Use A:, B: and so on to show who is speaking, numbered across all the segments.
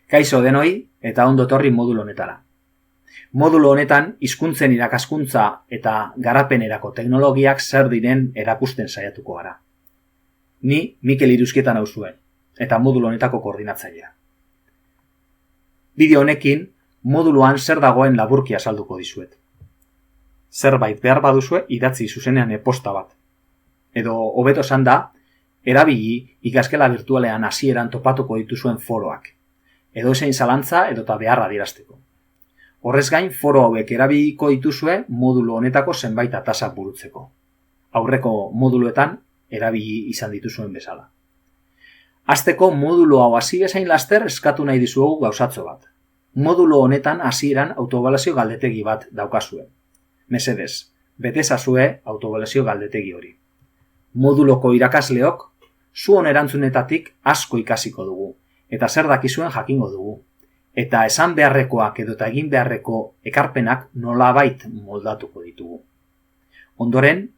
A: Kaixo denoi eta ondo etorri modulo honetara. Modulo honetan hizkuntzen irakaskuntza eta garapenerako teknologiak zer diren erakusten saiatuko gara. Ni Mikel Iruzkieta nauzue eta modulo honetako koordinatzailea. Bideo honekin moduluan zer dagoen laburki azalduko dizuet. Zerbait behar baduzue idatzi zuzenean e-posta bat. Edo hobeto esanda, erabili ikaskela virtualean hasieran topatuko dituzuen foroak. Edo ezein zalantza edota beharra adierazteko. Horrez gain, foro hauek erabiliko dituzue modulo honetako zenbait atasak burutzeko. Aurreko moduluetan erabili izan dituzuen bezala. Hasteko modulo hau hasi bezain laster eskatu nahi dizuegu gauzatxo bat. Modulo honetan hasieran autoebaluazio galdetegi bat daukazue. Mesedez, bete ezazue autoebaluazio galdetegi hori. Moduloko irakasleok zuon erantzunetatik asko ikasiko dugu, eta zer dakizuen jakingo dugu. Eta esan beharrekoak edota egin beharreko ekarpenak nolabait moldatuko ditugu. Ondoren,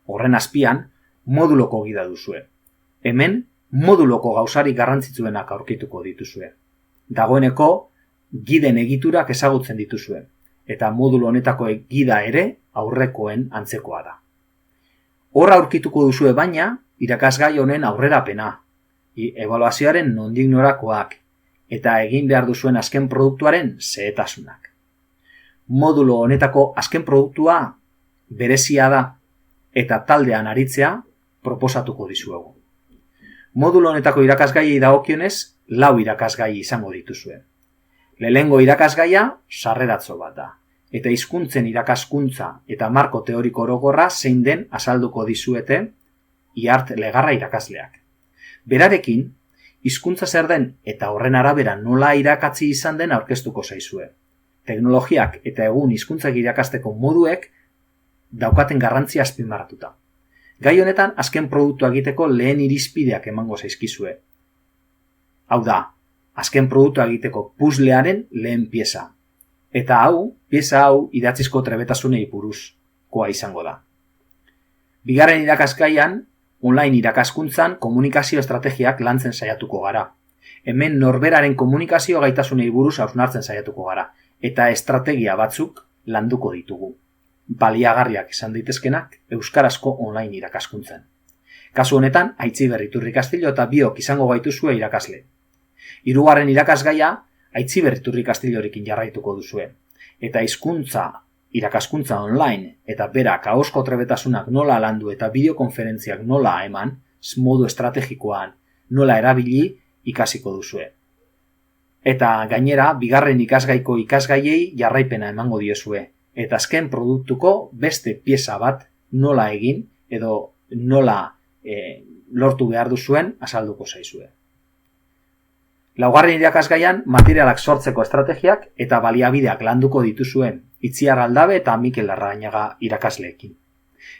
A: horren azpian, moduloko gida duzue. Hemen, moduloko gauzarik garrantzitsuenak aurkituko dituzue. Dagoeneko, giden egiturak ezagutzen dituzue, eta modulo honetako gida ere aurrekoen antzekoa da. Hor aurkituko duzue baina, irakasgai honen aurrerapena, ebaluazioaren nondik norakoak, eta egin behar duzuen azken produktuaren xehetasunak. Modulo honetako azken produktua berezia da, eta taldean aritzea proposatuko dizuegu. Modulo honetako irakasgaiei dagokionez, 4 irakasgai izango dituzue. Lehenengo irakasgaia sarreratzo bat da, eta hizkuntzen irakaskuntza eta marko teoriko orokorra zein den azalduko dizuete Iart Legarra irakasleak. Berarekin, hizkuntza zer den eta horren arabera nola irakatsi izan den aurkeztuko zaizue. Teknologiak eta egun hizkuntzak irakasteko moduek daukaten garrantzia azpimarratuta. Gai honetan azken produktua egiteko lehen irizpideak emango zaizkizue. Hau da, azken produktua egiteko puzzlearen lehen pieza. Eta pieza hau idatzizko trebetasunei buruzkoa izango da. Bigarren irakasgaian, online irakaskuntzan komunikazio estrategiak lantzen saiatuko gara. Hemen norberaren komunikazio gaitasunei buruz hausnartzen saiatuko gara, eta estrategia batzuk landuko ditugu. Baliagarriak izan daitezkenak euskarazko online irakaskuntzan. Kasu honetan, Aitziber Iturri Castillo eta biok izango gaituzue irakasle. Hirugarren irakasgaia, Aitziber Iturri Castillorekin jarraituko duzue. Eta hizkuntza irakaskuntza online eta berak ahozko trebetasunak nola landu eta bideokonferentziak nola eman, modu estrategikoan nola erabili ikasiko duzue. Eta gainera, bigarren ikasgaiko ikasgaiei jarraipena emango diezue, eta azken produktuko beste pieza bat nola egin edo nola lortu behar duzuen azalduko zaizue. Laugarren irakasgaian materialak sortzeko estrategiak eta baliabideak landuko dituzuen Itziar Aldabe eta Mikel Larrañaga irakasleekin.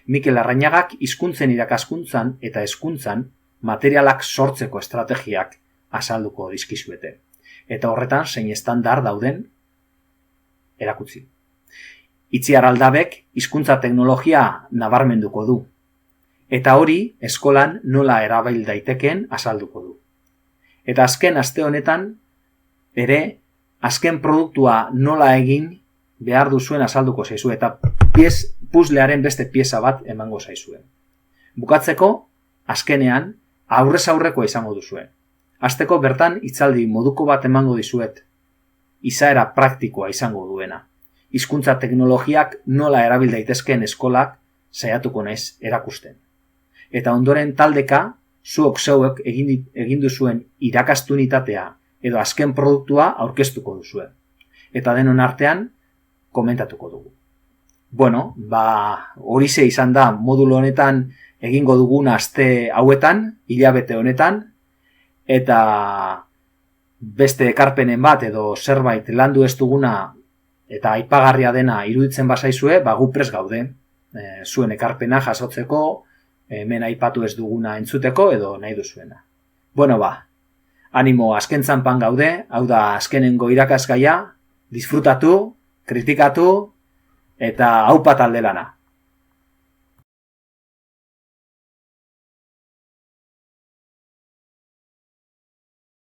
A: Mikel Larrañagak hizkuntzen irakaskuntzan eta hezkuntzan materialak sortzeko estrategiak azalduko dizkizuete. Eta horretan zein estandar dauden erakutsi. Itziar Aldabek hizkuntza teknologia nabarmenduko du. Eta hori eskolan nola erabil daitekeen azalduko du. Eta azken aste honetan, ere, azken produktua nola egin behar duzuen azalduko zaizue, eta puzzlearen beste pieza bat emango zaizue. Bukatzeko, azkenean, aurrez aurrekoa izango duzue. Hasteko bertan hitzaldi moduko bat emango dizuet, izaera praktikoa izango duena. Hizkuntza teknologiak nola erabil daitezkeen eskolak saiatuko naiz erakusten. Eta ondoren taldeka, zuok zeuek egin duzuen irakastunitatea edo azken produktua aurkeztuko duzue. Eta denon artean komentatuko dugu. Bueno, horixe izan da modulo honetan egingo dugun aste hauetan, hilabete honetan, eta beste ekarpenen bat edo zerbait landu ez duguna eta aipagarria dena iruditzen bazaizue, gu prest gaude, zuen ekarpena jasotzeko, hemen aipatu ez duguna entzuteko edo nahi duzuena. Bueno animo azken zanpan gaude, hau da azkenengo irakasgaia, disfrutatu, kritikatu eta aupa talde lana.